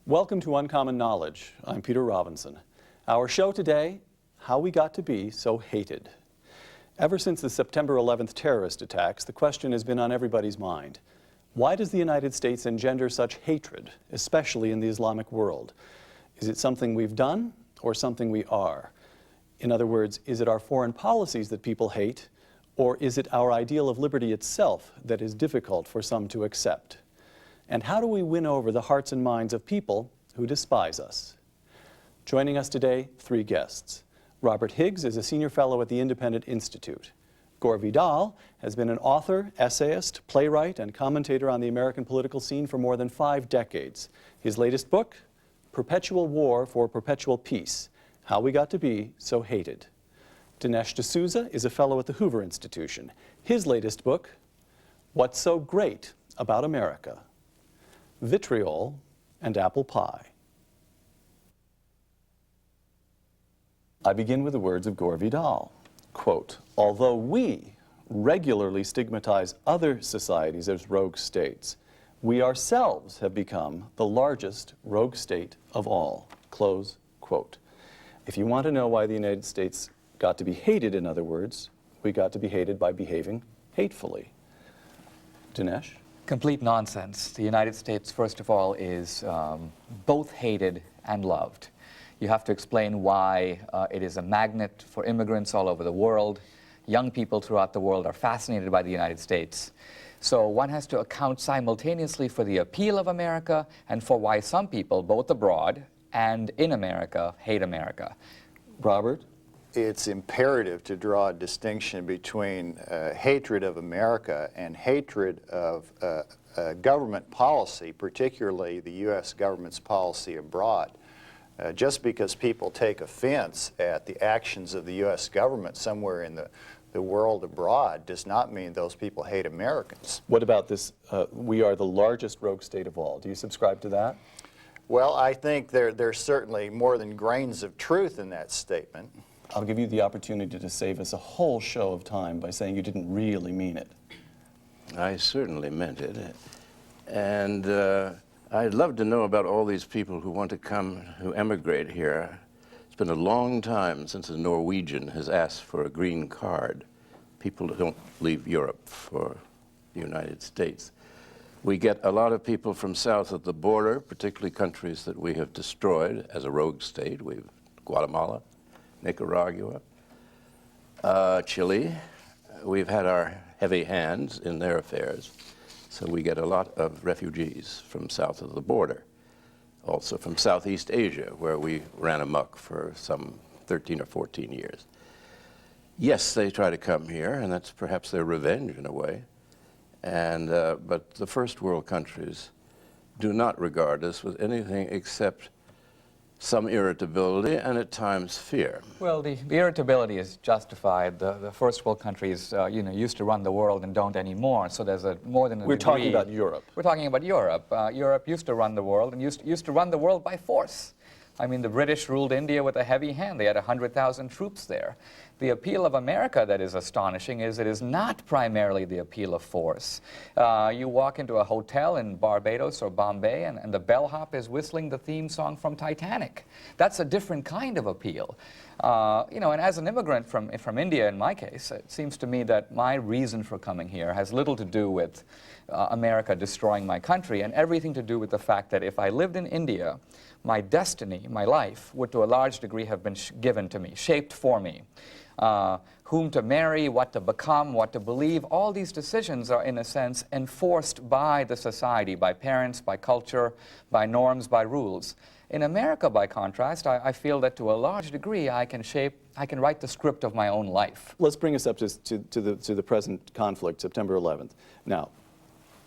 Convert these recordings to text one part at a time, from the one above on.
Welcome to Uncommon Knowledge. I'm Peter Robinson. Our show today, How We Got to Be So Hated. Ever since the September 11th terrorist attacks, the question has been on everybody's mind. Why does the United States engender such hatred, especially in the Islamic world? Is it something we've done or something we are? In other words, is it our foreign policies that people hate, or is it our ideal of liberty itself that is difficult for some to accept? And how do we win over the hearts and minds of people who despise us? Joining us today, three guests. Robert Higgs is a senior fellow at the Independent Institute. Gore Vidal has been an author, essayist, playwright, and commentator on the American political scene for more than 5 decades. His latest book, Perpetual War for Perpetual Peace, How We Got to Be So Hated. Dinesh D'Souza is a fellow at the Hoover Institution. His latest book, What's So Great About America? Vitriol and Apple Pie. I begin with the words of Gore Vidal. Quote, although we regularly stigmatize other societies as rogue states, we ourselves have become the largest rogue state of all. Close quote. If you want to know why the United States got to be hated, in other words, we got to be hated by behaving hatefully. Dinesh? Complete nonsense. The United States, first of all, is both hated and loved. You have to explain why it is a magnet for immigrants all over the world. Young people throughout the world are fascinated by the United States. So one has to account simultaneously for the appeal of America and for why some people, both abroad and in America, hate America. Robert? It's imperative to draw a distinction between hatred of America and hatred of government policy, particularly the U.S. government's policy abroad. Just because people take offense at the actions of the U.S. government somewhere in the world abroad does not mean those people hate Americans. What about this, we are the largest rogue state of all? Do you subscribe to that? Well, I think there's certainly more than grains of truth in that statement. I'll give you the opportunity to save us a whole show of time by saying you didn't really mean it. I certainly meant it. And I'd love to know about all these people who want to come, who emigrate here. It's been a long time since a Norwegian has asked for a green card. People don't leave Europe for the United States. We get a lot of people from south of the border, particularly countries that we have destroyed as a rogue state. We've Guatemala, Nicaragua, Chile. We've had our heavy hands in their affairs. So we get a lot of refugees from south of the border. Also from Southeast Asia, where we ran amok for some 13 or 14 years. Yes, they try to come here, and that's perhaps their revenge in a way. And, but the first world countries do not regard us with anything except some irritability and at times fear. Well, the irritability is justified. The first world countries, used to run the world and don't anymore. So there's more than a We're degree. talking about Europe. We're talking about Europe. Europe used to run the world and used to run the world by force. I mean, the British ruled India with a heavy hand. They had 100,000 troops there. The appeal of America that is astonishing is it is not primarily the appeal of force. You walk into a hotel in Barbados or Bombay and the bellhop is whistling the theme song from Titanic. That's a different kind of appeal. And as an immigrant from India, in my case, it seems to me that my reason for coming here has little to do with America destroying my country and everything to do with the fact that if I lived in India, my destiny, my life, would to a large degree have been given to me, shaped for me. Whom to marry, what to become, what to believe, all these decisions are, in a sense, enforced by the society, by parents, by culture, by norms, by rules. In America, by contrast, I feel that to a large degree I can write the script of my own life. Let's bring us up to the present conflict, September 11th. Now,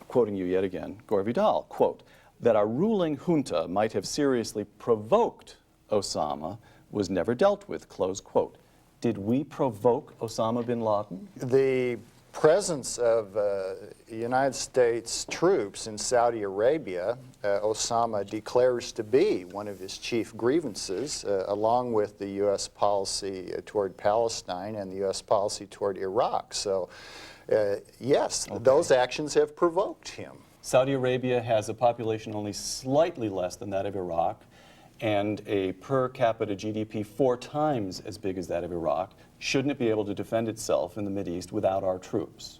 quoting you yet again, Gore Vidal, quote, that our ruling junta might have seriously provoked Osama was never dealt with, close quote. Did we provoke Osama bin Laden? The presence of United States troops in Saudi Arabia, Osama declares to be one of his chief grievances, along with the U.S. policy toward Palestine and the U.S. policy toward Iraq. So, yes, those actions have provoked him. Saudi Arabia has a population only slightly less than that of Iraq and a per capita GDP 4 times as big as that of Iraq. Shouldn't it be able to defend itself in the Mideast without our troops?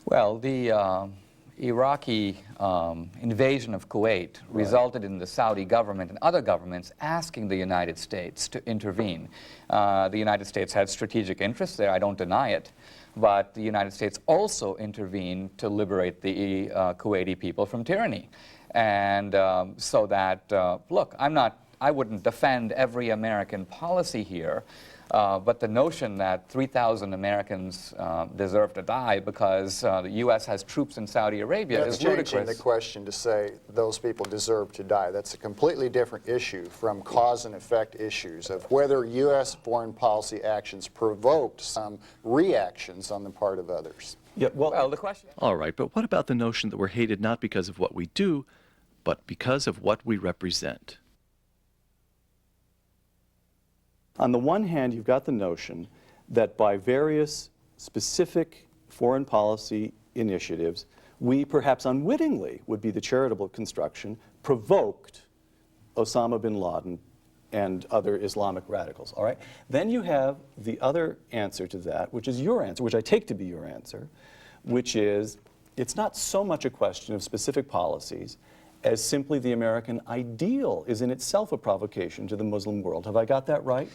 Well, the Iraqi invasion of Kuwait resulted in the Saudi government and other governments asking the United States to intervene. The United States had strategic interests there, I don't deny it, but the United States also intervened to liberate the Kuwaiti people from tyranny. And so that, look, I wouldn't defend every American policy here, but the notion that 3,000 Americans deserve to die because the U.S. has troops in Saudi Arabia is ludicrous. Changing the question to say those people deserve to die. That's a completely different issue from cause and effect issues of whether U.S. foreign policy actions provoked some reactions on the part of others. Yeah, Well, the question... All right, but what about the notion that we're hated not because of what we do, but because of what we represent? On the one hand, you've got the notion that by various specific foreign policy initiatives, we perhaps unwittingly would be the charitable construction, provoked Osama bin Laden and other Islamic radicals, all right? Then you have the other answer to that, which is your answer, which I take to be your answer, which is it's not so much a question of specific policies as simply the American ideal is in itself a provocation to the Muslim world. Have I got that right?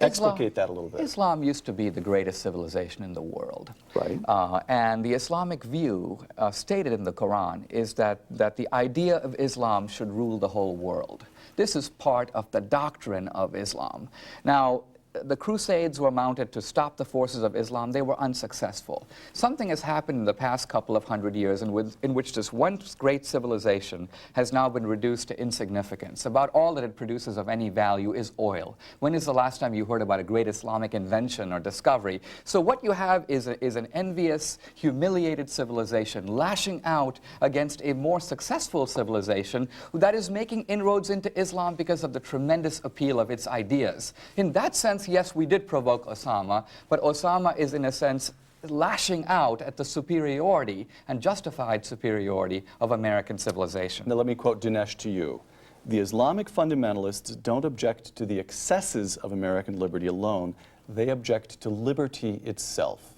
Explicate that a little bit. Islam used to be the greatest civilization in the world. Right. And the Islamic view stated in the Quran is that the idea of Islam should rule the whole world. This is part of the doctrine of Islam. Now, the Crusades were mounted to stop the forces of Islam. They were unsuccessful. Something has happened in the past couple of hundred years in which this once great civilization has now been reduced to insignificance. About all that it produces of any value is oil. When is the last time you heard about a great Islamic invention or discovery? So what you have is an envious, humiliated civilization lashing out against a more successful civilization that is making inroads into Islam because of the tremendous appeal of its ideas. In that sense, yes, we did provoke Osama, but Osama is, in a sense, lashing out at the superiority and justified superiority of American civilization. Now let me quote Dinesh to you. The Islamic fundamentalists don't object to the excesses of American liberty alone. They object to liberty itself.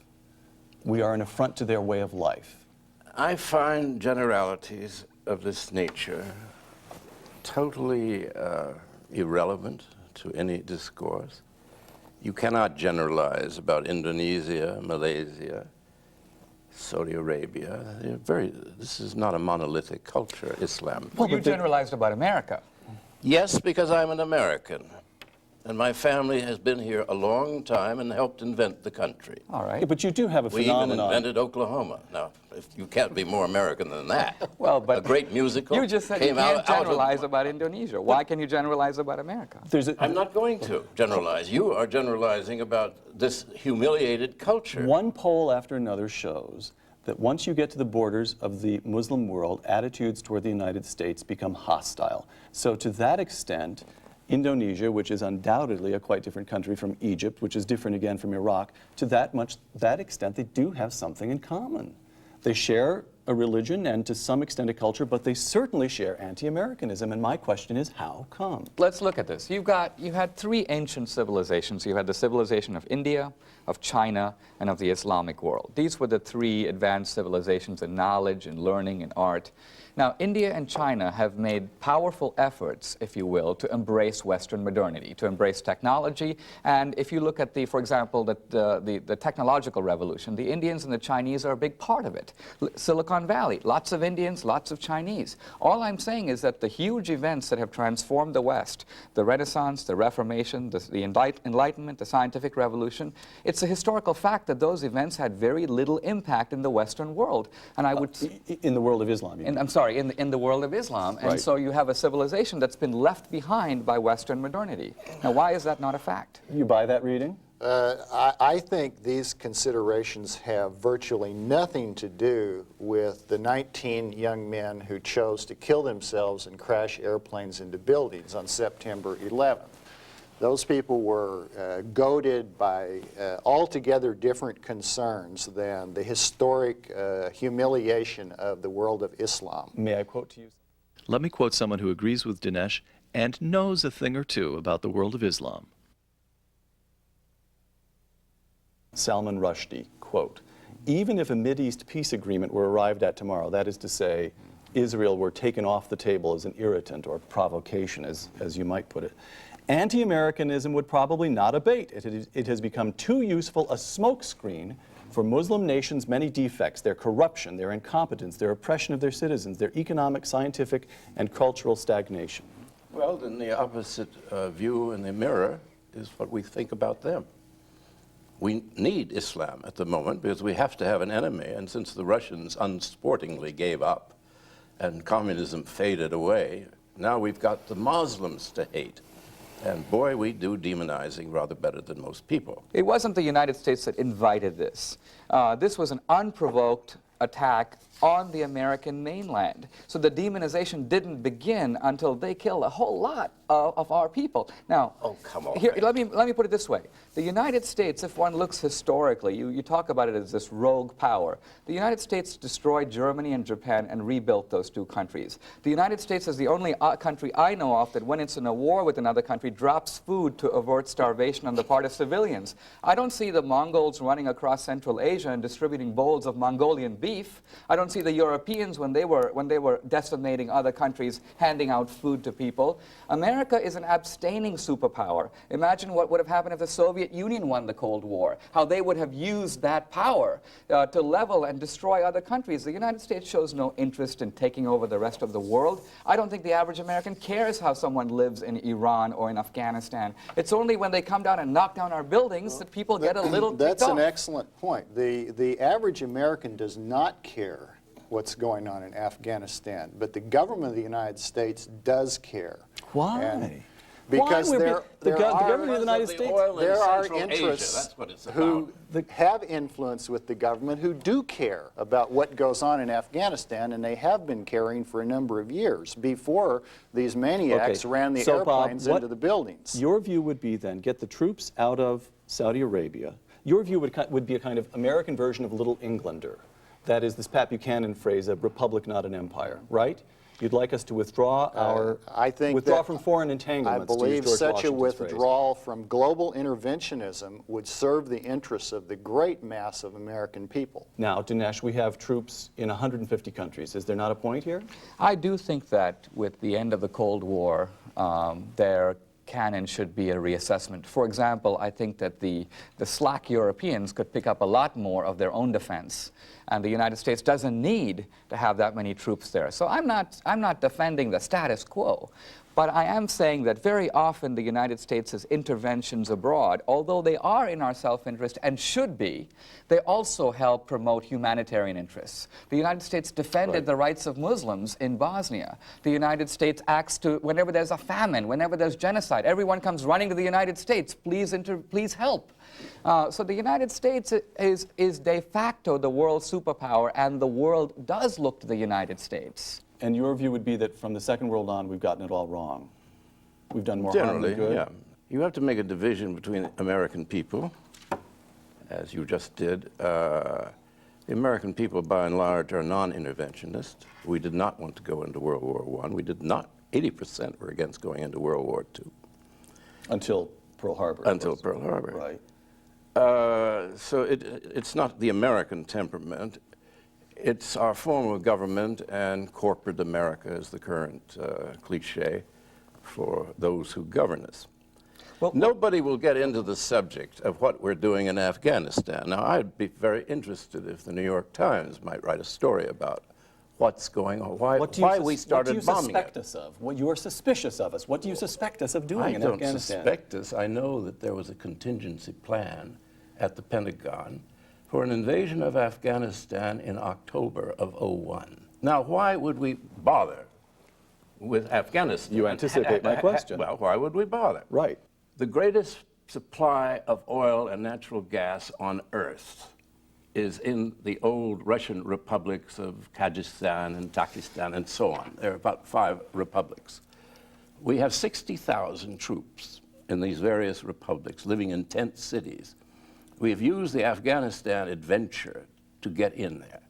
We are an affront to their way of life. I find generalities of this nature totally irrelevant to any discourse. You cannot generalize about Indonesia, Malaysia, Saudi Arabia. This is not a monolithic culture, Islam. Well, you generalized about America. Yes, because I'm an American. And my family has been here a long time and helped invent the country. All right. Yeah, but you do have a We even phenomenon. invented Oklahoma. Now, if you can't be more American than that. Well, but a great musical you just said you came can't out generalize of, about Indonesia. Why can you generalize about America? I'm not going to generalize. You are generalizing about this humiliated culture. One poll after another shows that once you get to the borders of the Muslim world, attitudes toward the United States become hostile. So to that extent, Indonesia, which is undoubtedly a quite different country from Egypt, which is different again from Iraq, to that extent, they do have something in common. They share a religion and to some extent a culture, but they certainly share anti-Americanism. And my question is, how come? Let's look at this. You had 3 ancient civilizations. You had the civilization of India, of China, and of the Islamic world. These were the 3 advanced civilizations in knowledge, in learning, in art. Now, India and China have made powerful efforts, if you will, to embrace Western modernity, to embrace technology. And if you look at, for example, the technological revolution, the Indians and the Chinese are a big part of it. Silicon Valley, lots of Indians, lots of Chinese. All I'm saying is that the huge events that have transformed the West, the Renaissance, the Reformation, the Enlightenment, the Scientific Revolution, it's a historical fact that those events had very little impact in the Western world. And I would... in the world of Islam, you mean? I'm sorry, in the world of Islam. And Right. so you have a civilization that's been left behind by Western modernity. Now, why is that not a fact? You buy that reading? I think these considerations have virtually nothing to do with the 19 young men who chose to kill themselves and crash airplanes into buildings on September 11th. Those people were goaded by altogether different concerns than the historic humiliation of the world of Islam. May I quote to you? Let me quote someone who agrees with Dinesh and knows a thing or two about the world of Islam. Salman Rushdie, quote, "Even if a Mideast peace agreement were arrived at tomorrow, that is to say, Israel were taken off the table as an irritant or provocation, as you might put it, anti-Americanism would probably not abate. It has become too useful a smokescreen for Muslim nations' many defects, their corruption, their incompetence, their oppression of their citizens, their economic, scientific, and cultural stagnation." Well, then the opposite view in the mirror is what we think about them. We need Islam at the moment because we have to have an enemy, and since the Russians unsportingly gave up and communism faded away, now we've got the Muslims to hate. And boy, we do demonizing rather better than most people. It wasn't the United States that invited this. This was an unprovoked attack on the American mainland. So the demonization didn't begin until they killed a whole lot of our people. Now, oh, come on, here, let me put it this way. The United States, if one looks historically, you talk about it as this rogue power. The United States destroyed Germany and Japan and rebuilt those two countries. The United States is the only country I know of that when it's in a war with another country drops food to avert starvation on the part of civilians. I don't see the Mongols running across Central Asia and distributing bowls of Mongolian beef. I don't see the Europeans when they were decimating other countries handing out food to people. America is an abstaining superpower. Imagine what would have happened if the Soviet Union won the Cold War, how they would have used that power to level and destroy other countries. The United States shows no interest in taking over the rest of the world. I don't think the average American cares how someone lives in Iran or in Afghanistan. It's only when they come down and knock down our buildings that people get a little ticked off. That's an excellent point. The average American does not care what's going on in Afghanistan, but the government of the United States does care. Why? And because Why? there The are government of the United States, there are interests who about. have influence with the government who do care about what goes on in Afghanistan, and they have been caring for a number of years before these maniacs ran the airplanes into the buildings. Your view would be then, get the troops out of Saudi Arabia. Your view would be a kind of American version of Little Englander. That is this Pat Buchanan phrase, a republic, not an empire, right? You'd like us to withdraw withdraw from foreign entanglements. I believe to use George such a Washington's withdrawal from global interventionism would serve the interests of the great mass of American people. Now, Dinesh, we have troops in 150 countries. Is there not a point here? I do think that with the end of the Cold War, there canon should be a reassessment. For example, I think that the slack Europeans could pick up a lot more of their own defense, and the United States doesn't need to have that many troops there. So I'm not defending the status quo, but I am saying that very often the United States' interventions abroad, although they are in our self-interest and should be, they also help promote humanitarian interests. The United States defended the rights of Muslims in Bosnia. The United States acts to, whenever there's a famine, whenever there's genocide, everyone comes running to the United States, please help. So the United States is de facto the world superpower, and the world does look to the United States. And your view would be that from the Second World on, we've gotten it all wrong. We've done more harm than good? Yeah. You have to make a division between American people, as you just did. The American people, by and large, are non-interventionist. We did not want to go into World War I. We did not. 80% were against going into World War II. Until Pearl Harbor. Until Pearl Harbor. Right. So it's not the American temperament. It's our form of government, and corporate America is the current cliche for those who govern us. Well, nobody will get into the subject of what we're doing in Afghanistan. Now, I'd be very interested if the New York Times might write a story about what's going on, why we started bombing it. What do you suspect us of? What you are suspicious of us? What do you suspect us of doing in Afghanistan? I don't suspect us. I know that there was a contingency plan at the Pentagon for an invasion of Afghanistan in October of '01. Now, why would we bother with Afghanistan? You anticipate my question. Well, why would we bother? Right. The greatest supply of oil and natural gas on Earth is in the old Russian republics of Kyrgyzstan and Takistan and so on. There are about 5 republics. We have 60,000 troops in these various republics, living in tent cities. We've used the Afghanistan adventure to get in there.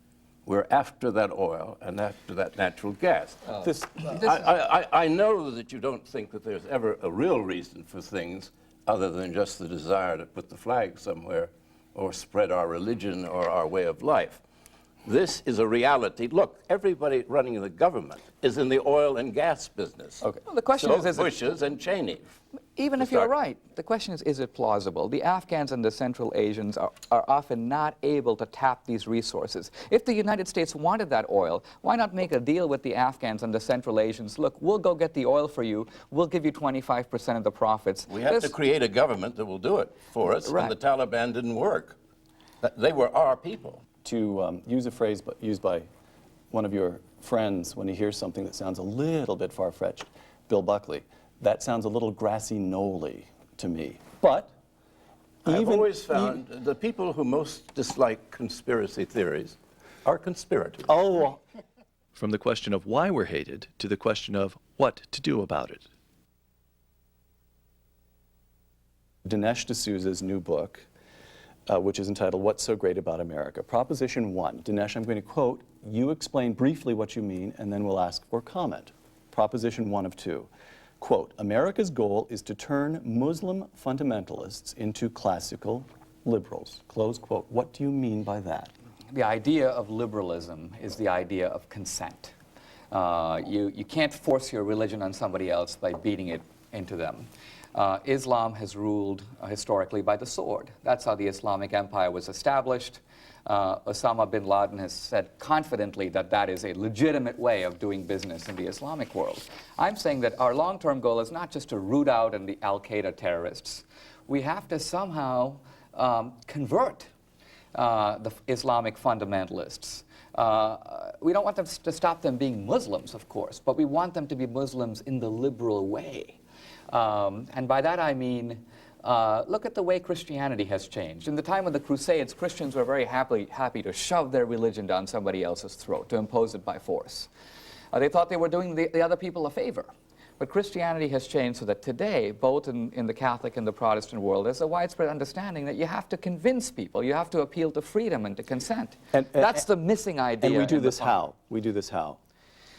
We're after that oil and after that natural gas. I know that you don't think that there's ever a real reason for things other than just the desire to put the flag somewhere or spread our religion or our way of life. This is a reality. Look, everybody running the government is in the oil and gas business. Okay. Well, the question is Bushes and Cheney. Even if you're right, the question is it plausible? The Afghans and the Central Asians are often not able to tap these resources. If the United States wanted that oil, why not make a deal with the Afghans and the Central Asians? Look, we'll go get the oil for you. We'll give you 25% of the profits. We have to create a government that will do it for us, right. And the Taliban didn't work. They were our people. To use a phrase used by one of your friends when he hears something that sounds a little bit far-fetched, Bill Buckley, that sounds a little grassy knoll-y to me. But I've always found the people who most dislike conspiracy theories are conspirators. Oh, From the question of why we're hated to the question of what to do about it. Dinesh D'Souza's new book, which is entitled What's So Great About America? Proposition 1. Dinesh, I'm going to quote, you explain briefly what you mean, and then we'll ask for comment. Proposition 1 of 2. Quote, America's goal is to turn Muslim fundamentalists into classical liberals. Close quote. What do you mean by that? The idea of liberalism is the idea of consent. You can't force your religion on somebody else by beating it into them. Islam has ruled historically by the sword. That's how the Islamic Empire was established. Osama bin Laden has said confidently that that is a legitimate way of doing business in the Islamic world. I'm saying that our long-term goal is not just to root out the Al-Qaeda terrorists. We have to somehow convert the Islamic fundamentalists. We don't want them to stop them being Muslims, of course, but we want them to be Muslims in the liberal way. And by that I mean, look at the way Christianity has changed. In the time of the Crusades, Christians were very happy to shove their religion down somebody else's throat, to impose it by force. They thought they were doing the other people a favor. But Christianity has changed so that today, both in the Catholic and the Protestant world, there's a widespread understanding that you have to convince people, you have to appeal to freedom and to consent. And that's the missing idea. And we do this how? We do this how?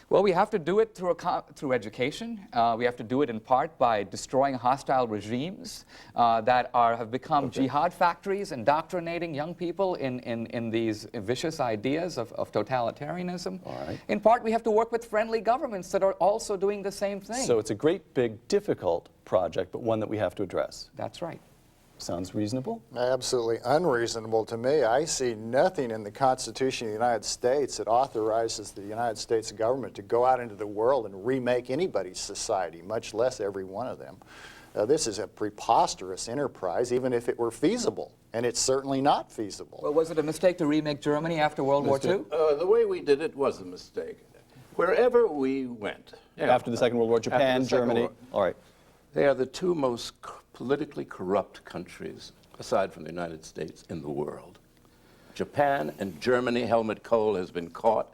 Well, we have to do it through education. We have to do it in part by destroying hostile regimes that have become jihad factories, indoctrinating young people in these vicious ideas of totalitarianism. All right. In part, we have to work with friendly governments that are also doing the same thing. So it's a great, big, difficult project, but one that we have to address. That's right. Sounds reasonable? Absolutely unreasonable to me. I see nothing in the Constitution of the United States that authorizes the United States government to go out into the world and remake anybody's society, much less every one of them. This is a preposterous enterprise, even if it were feasible, and it's certainly not feasible. Well, was it a mistake to remake Germany after World War II? The way we did it was a mistake. Wherever we went. After the Second World War, Japan, Germany. All right. They are the two most politically corrupt countries, aside from the United States, in the world. Japan and Germany. Helmut Kohl has been caught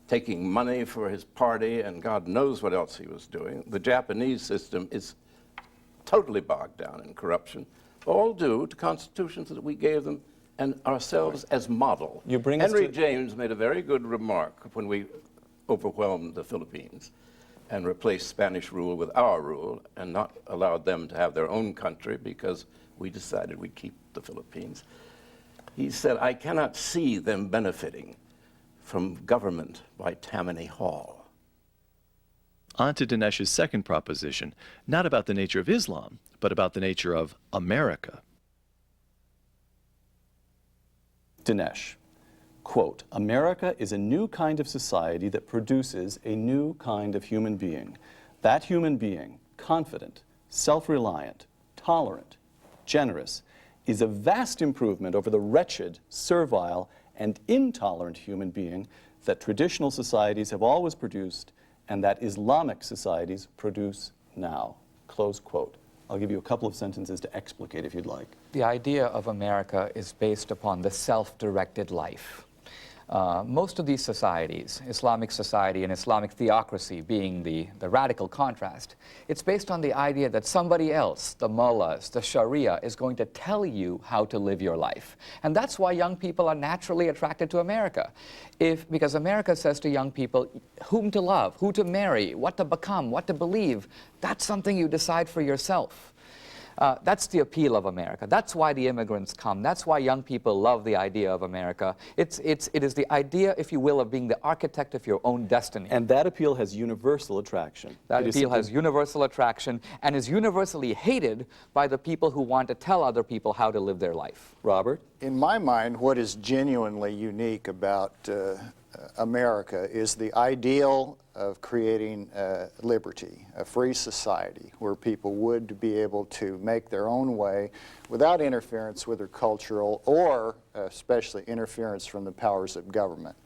taking money for his party, and God knows what else he was doing. The Japanese system is totally bogged down in corruption, all due to constitutions that we gave them and ourselves as model. Henry James made a very good remark when we overwhelmed the Philippines and replaced Spanish rule with our rule and not allowed them to have their own country because we decided we'd keep the Philippines. He said, I cannot see them benefiting from government by Tammany Hall. On to Dinesh's second proposition, not about the nature of Islam, but about the nature of America. Dinesh, quote, America is a new kind of society that produces a new kind of human being. That human being, confident, self-reliant, tolerant, generous, is a vast improvement over the wretched, servile, and intolerant human being that traditional societies have always produced and that Islamic societies produce now. Close quote. I'll give you a couple of sentences to explicate if you'd like. The idea of America is based upon the self-directed life. Most of these societies, Islamic society and Islamic theocracy being the radical contrast, it's based on the idea that somebody else, the mullahs, the Sharia, is going to tell you how to live your life. And that's why young people are naturally attracted to America. Because America says to young people, whom to love, who to marry, what to become, what to believe, that's something you decide for yourself. That's the appeal of America. That's why the immigrants come. That's why young people love the idea of America. It is the idea, if you will, of being the architect of your own destiny. And that appeal has universal attraction. That appeal has universal attraction and is universally hated by the people who want to tell other people how to live their life. Robert? In my mind, what is genuinely unique about America is the ideal of creating liberty, a free society where people would be able to make their own way without interference with their cultural or especially interference from the powers of government.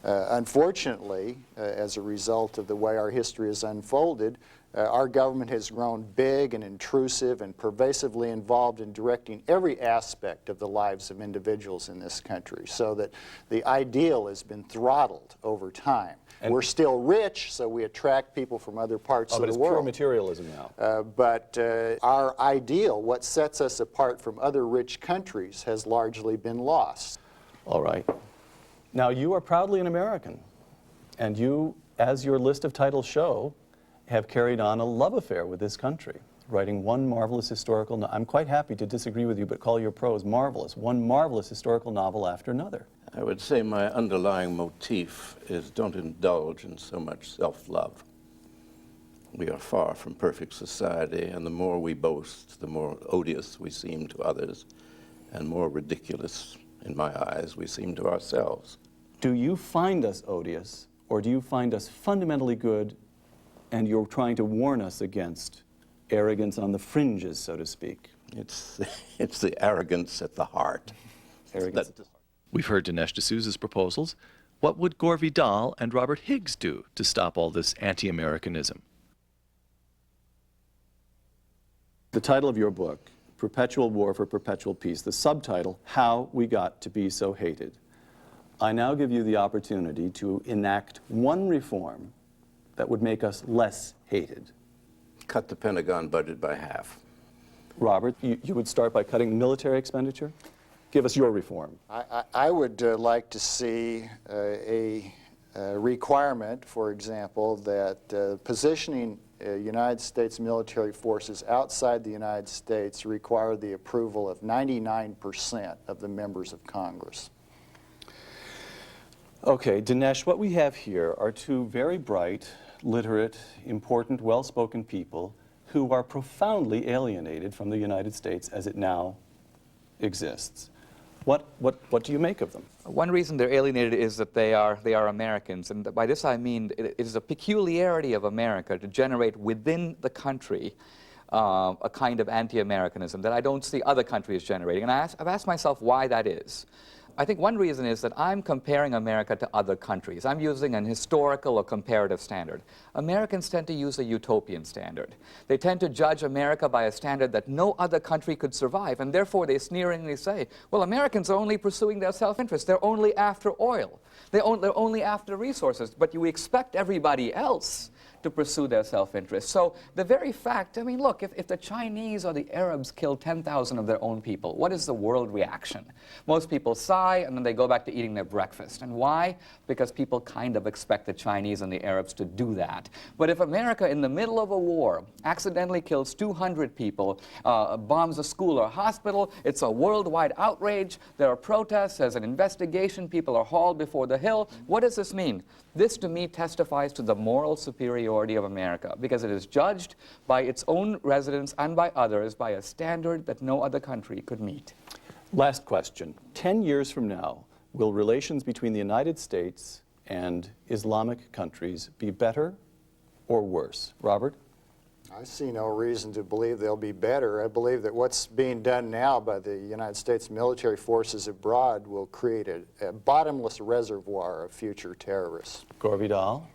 Unfortunately, as a result of the way our history has unfolded, our government has grown big and intrusive and pervasively involved in directing every aspect of the lives of individuals in this country, so that the ideal has been throttled over time. And we're still rich, so we attract people from other parts of the world. But it's pure materialism now. But our ideal, what sets us apart from other rich countries, has largely been lost. All right. Now, you are proudly an American, and you, as your list of titles show, have carried on a love affair with this country, writing one marvelous historical novel. I'm quite happy to disagree with you, but call your prose marvelous. One marvelous historical novel after another. I would say my underlying motif is don't indulge in so much self-love. We are far from perfect society, and the more we boast, the more odious we seem to others, and more ridiculous, in my eyes, we seem to ourselves. Do you find us odious, or do you find us fundamentally good, and you're trying to warn us against arrogance on the fringes, so to speak? It's the arrogance at the heart. Arrogance at the heart. We've heard Dinesh D'Souza's proposals. What would Gore Vidal and Robert Higgs do to stop all this anti-Americanism? The title of your book, Perpetual War for Perpetual Peace, the subtitle, How We Got to Be So Hated. I now give you the opportunity to enact one reform that would make us less hated. Cut the Pentagon budget by half. Robert, you would start by cutting military expenditure? Give us your reform. I would like to see a requirement, for example, that positioning United States military forces outside the United States require the approval of 99% of the members of Congress. Okay, Dinesh, what we have here are two very bright, literate, important, well-spoken people who are profoundly alienated from the United States as it now exists. What do you make of them? One reason they're alienated is that they are Americans, and by this I mean it is a peculiarity of America to generate within the country a kind of anti-Americanism that I don't see other countries generating. And I've asked myself why that is. I think one reason is that I'm comparing America to other countries. I'm using an historical or comparative standard. Americans tend to use a utopian standard. They tend to judge America by a standard that no other country could survive, and therefore they sneeringly say, well, Americans are only pursuing their self-interest. They're only after oil. They're only after resources, but you expect everybody else to pursue their self-interest. So the very fact, I mean, look, if the Chinese or the Arabs kill 10,000 of their own people, what is the world reaction? Most people sigh, and then they go back to eating their breakfast. And why? Because people kind of expect the Chinese and the Arabs to do that. But if America, in the middle of a war, accidentally kills 200 people, bombs a school or a hospital, it's a worldwide outrage, there are protests, there's an investigation, people are hauled before the hill. What does this mean? This, to me, testifies to the moral superiority of America, because it is judged by its own residents and by others by a standard that no other country could meet. Last question. 10 years from now, will relations between the United States and Islamic countries be better or worse? Robert? I see no reason to believe they'll be better. I believe that what's being done now by the United States military forces abroad will create a bottomless reservoir of future terrorists. Gore Vidal?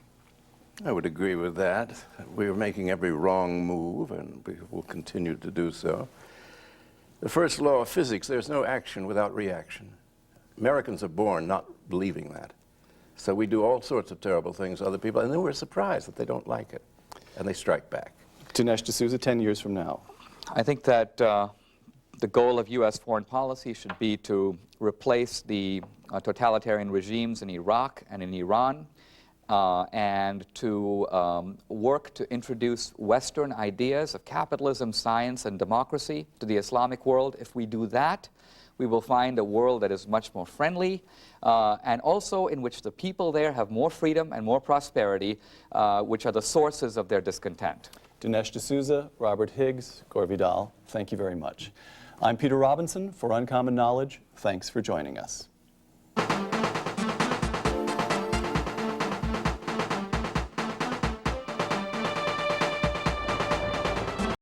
I would agree with that. We are making every wrong move, and we will continue to do so. The first law of physics, there's no action without reaction. Americans are born not believing that. So we do all sorts of terrible things to other people, and then we're surprised that they don't like it, and they strike back. Dinesh D'Souza, 10 years from now. I think that the goal of U.S. foreign policy should be to replace the totalitarian regimes in Iraq and in Iran, and to work to introduce Western ideas of capitalism, science, and democracy to the Islamic world. If we do that, we will find a world that is much more friendly, and also in which the people there have more freedom and more prosperity, which are the sources of their discontent. Dinesh D'Souza, Robert Higgs, Gore Vidal, thank you very much. I'm Peter Robinson for Uncommon Knowledge. Thanks for joining us.